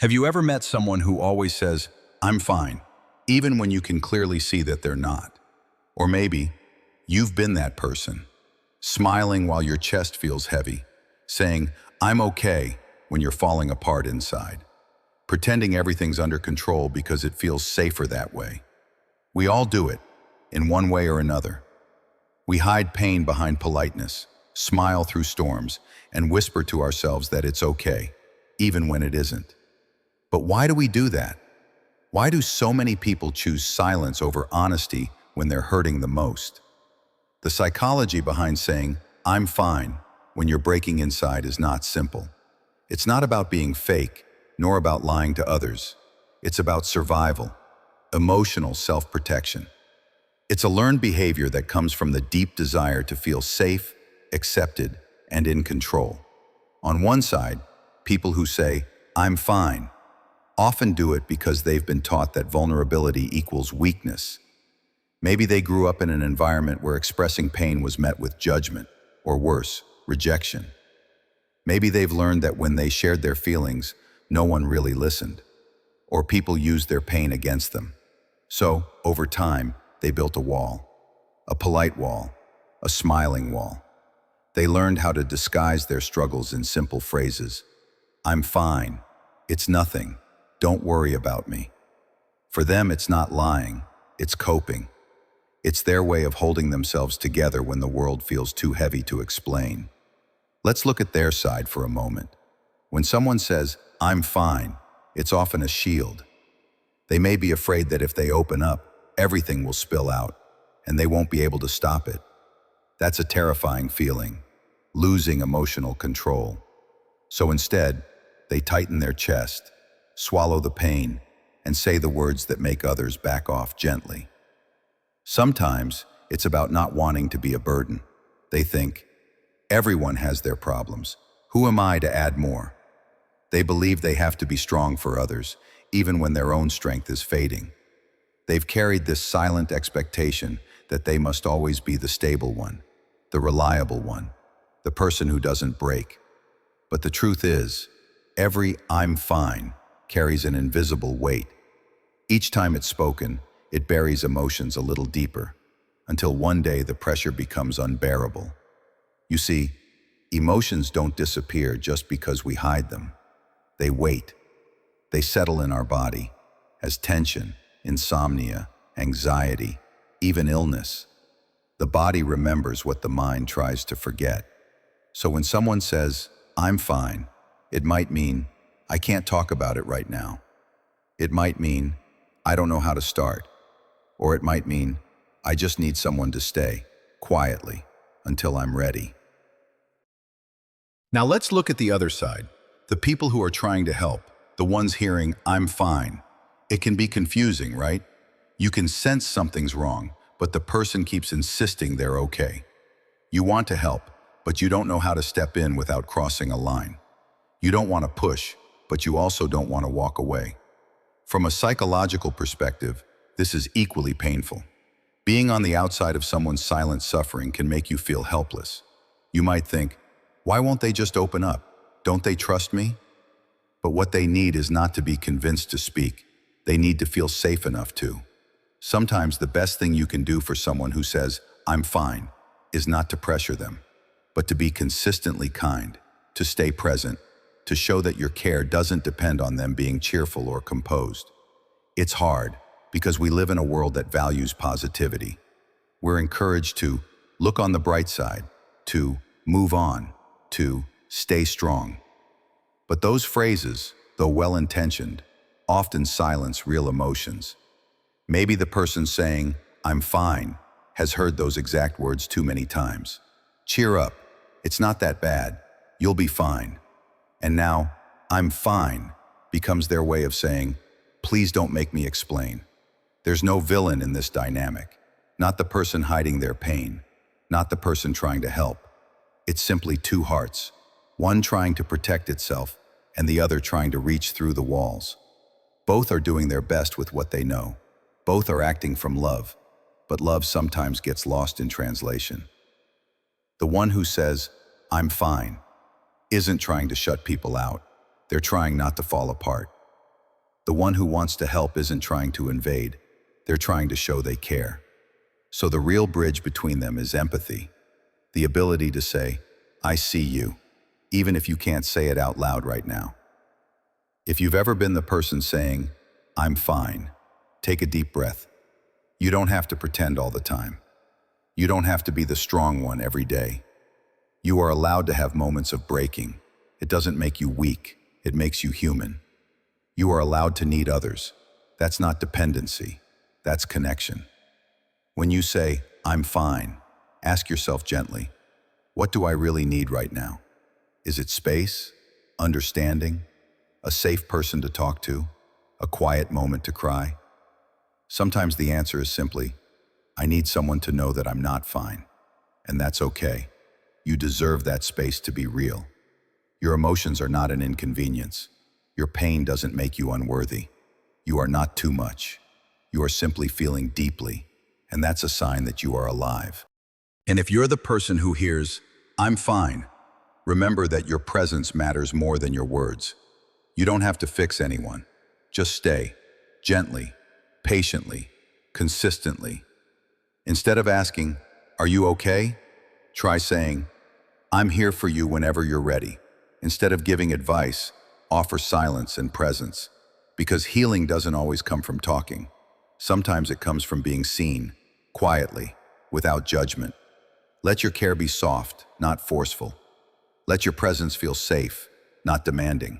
Have you ever met someone who always says, "I'm fine," even when you can clearly see that they're not? Or maybe you've been that person, smiling while your chest feels heavy, saying, "I'm okay," when you're falling apart inside, pretending everything's under control because it feels safer that way. We all do it, in one way or another. We hide pain behind politeness, smile through storms, and whisper to ourselves that it's okay, even when it isn't. But why do we do that? Why do so many people choose silence over honesty when they're hurting the most? The psychology behind saying, "I'm fine," when you're breaking inside is not simple. It's not about being fake, nor about lying to others. It's about survival, emotional self-protection. It's a learned behavior that comes from the deep desire to feel safe, accepted, and in control. On one side, people who say, "I'm fine," often do it because they've been taught that vulnerability equals weakness. Maybe they grew up in an environment where expressing pain was met with judgment, or worse, rejection. Maybe they've learned that when they shared their feelings, no one really listened, or people used their pain against them. So, over time, they built a wall, a polite wall, a smiling wall. They learned how to disguise their struggles in simple phrases. "I'm fine. It's nothing. Don't worry about me." For them, it's not lying, it's coping. It's their way of holding themselves together when the world feels too heavy to explain. Let's look at their side for a moment. When someone says, "I'm fine," it's often a shield. They may be afraid that if they open up, everything will spill out, and they won't be able to stop it. That's a terrifying feeling, losing emotional control. So instead, they tighten their chest, swallow the pain, and say the words that make others back off gently. Sometimes it's about not wanting to be a burden. They think, "Everyone has their problems. Who am I to add more?" They believe they have to be strong for others, even when their own strength is fading. They've carried this silent expectation that they must always be the stable one, the reliable one, the person who doesn't break. But the truth is, every "I'm fine" carries an invisible weight. Each time it's spoken, it buries emotions a little deeper, until one day the pressure becomes unbearable. You see, emotions don't disappear just because we hide them. They wait. They settle in our body as tension, insomnia, anxiety, even illness. The body remembers what the mind tries to forget. So when someone says, "I'm fine," it might mean, "I can't talk about it right now." It might mean, "I don't know how to start." Or it might mean, "I just need someone to stay, quietly, until I'm ready." Now let's look at the other side, the people who are trying to help, the ones hearing, "I'm fine." It can be confusing, right? You can sense something's wrong, but the person keeps insisting they're okay. You want to help, but you don't know how to step in without crossing a line. You don't want to push, but you also don't want to walk away. From a psychological perspective, this is equally painful. Being on the outside of someone's silent suffering can make you feel helpless. You might think, "Why won't they just open up? Don't they trust me?" But what they need is not to be convinced to speak. They need to feel safe enough to. Sometimes the best thing you can do for someone who says, "I'm fine," is not to pressure them, but to be consistently kind, to stay present, to show that your care doesn't depend on them being cheerful or composed. It's hard, because we live in a world that values positivity. We're encouraged to look on the bright side, to move on, to stay strong. But those phrases, though well-intentioned, often silence real emotions. Maybe the person saying, "I'm fine," has heard those exact words too many times. "Cheer up. It's not that bad. You'll be fine." And now, "I'm fine" becomes their way of saying, "Please don't make me explain." There's no villain in this dynamic, not the person hiding their pain, not the person trying to help. It's simply two hearts, one trying to protect itself and the other trying to reach through the walls. Both are doing their best with what they know. Both are acting from love, but love sometimes gets lost in translation. The one who says, "I'm fine," isn't trying to shut people out. They're trying not to fall apart. The one who wants to help isn't trying to invade. They're trying to show they care. So the real bridge between them is empathy, the ability to say, I see you, even if you can't say it out loud right now. If you've ever been the person saying, I'm fine, take a deep breath. You don't have to pretend all the time. You don't have to be the strong one every day. You are allowed to have moments of breaking. It doesn't make you weak, it makes you human. You are allowed to need others. That's not dependency, that's connection. When you say, I'm fine, ask yourself gently, what do I really need right now? Is it space, understanding, a safe person to talk to, a quiet moment to cry? Sometimes the answer is simply, I need someone to know that I'm not fine, and that's okay. You deserve that space to be real. Your emotions are not an inconvenience. Your pain doesn't make you unworthy. You are not too much. You are simply feeling deeply, and that's a sign that you are alive. And if you're the person who hears, I'm fine, remember that your presence matters more than your words. You don't have to fix anyone. Just stay, gently, patiently, consistently. Instead of asking, are you okay? Try saying, I'm here for you whenever you're ready. Instead of giving advice, offer silence and presence. Because healing doesn't always come from talking. Sometimes it comes from being seen, quietly, without judgment. Let your care be soft, not forceful. Let your presence feel safe, not demanding.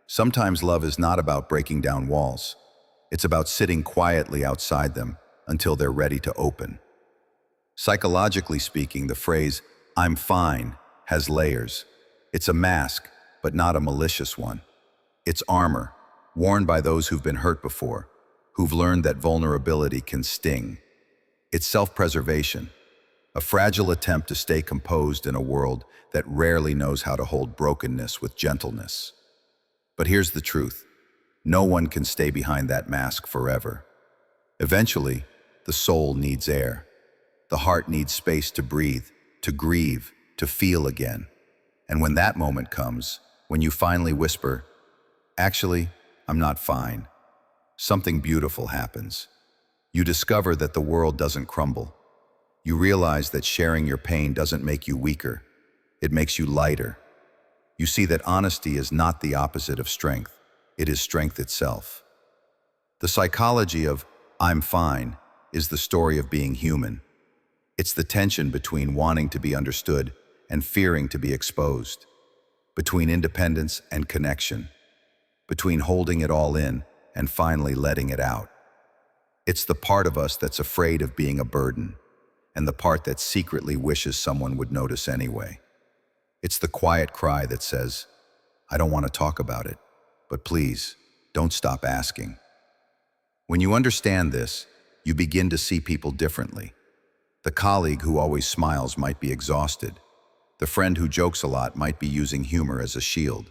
Sometimes love is not about breaking down walls. It's about sitting quietly outside them until they're ready to open. Psychologically speaking, the phrase, I'm fine, has layers. It's a mask, but not a malicious one. It's armor, worn by those who've been hurt before, who've learned that vulnerability can sting. It's self-preservation, a fragile attempt to stay composed in a world that rarely knows how to hold brokenness with gentleness. But here's the truth. No one can stay behind that mask forever. Eventually, the soul needs air. The heart needs space to breathe, to grieve, to feel again. And when that moment comes, when you finally whisper, actually, I'm not fine, something beautiful happens. You discover that the world doesn't crumble. You realize that sharing your pain doesn't make you weaker. It makes you lighter. You see that honesty is not the opposite of strength. It is strength itself. The psychology of I'm fine is the story of being human. It's the tension between wanting to be understood and fearing to be exposed, between independence and connection, between holding it all in and finally letting it out. It's the part of us that's afraid of being a burden, and the part that secretly wishes someone would notice anyway. It's the quiet cry that says, I don't want to talk about it, but please, don't stop asking. When you understand this, you begin to see people differently. The colleague who always smiles might be exhausted. The friend who jokes a lot might be using humor as a shield.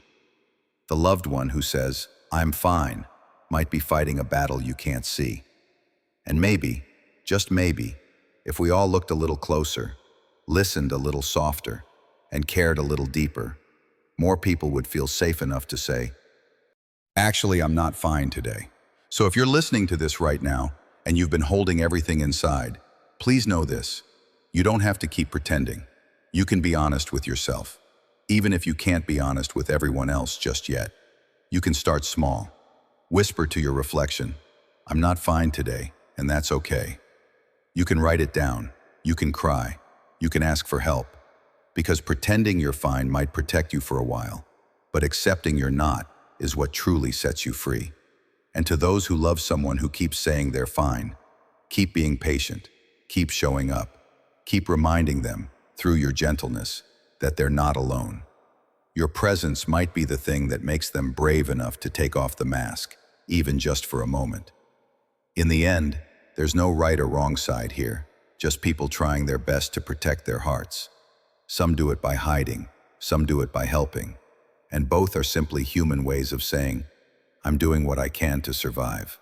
The loved one who says, I'm fine, might be fighting a battle you can't see. And maybe, just maybe, if we all looked a little closer, listened a little softer, and cared a little deeper, more people would feel safe enough to say, actually, I'm not fine today. So if you're listening to this right now, and you've been holding everything inside, please know this. You don't have to keep pretending. You can be honest with yourself, even if you can't be honest with everyone else just yet. You can start small. Whisper to your reflection, I'm not fine today, and that's okay. You can write it down. You can cry. You can ask for help. Because pretending you're fine might protect you for a while, but accepting you're not is what truly sets you free. And to those who love someone who keeps saying they're fine, keep being patient, keep showing up, keep reminding them, through your gentleness, that they're not alone. Your presence might be the thing that makes them brave enough to take off the mask, even just for a moment. In the end, there's no right or wrong side here, just people trying their best to protect their hearts. Some do it by hiding, some do it by helping, and both are simply human ways of saying, I'm doing what I can to survive.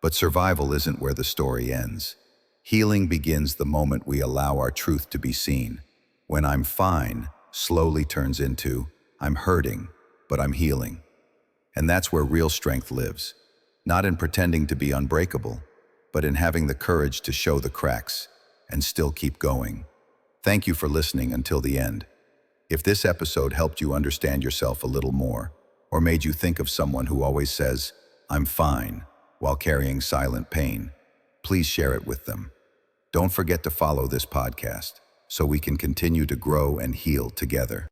But survival isn't where the story ends. Healing begins the moment we allow our truth to be seen. When I'm fine slowly turns into, I'm hurting, but I'm healing. And that's where real strength lives. not in pretending to be unbreakable, but in having the courage to show the cracks and still keep going. Thank you for listening until the end. If this episode helped you understand yourself a little more, or made you think of someone who always says, "I'm fine," while carrying silent pain, please share it with them. Don't forget to follow this podcast so we can continue to grow and heal together.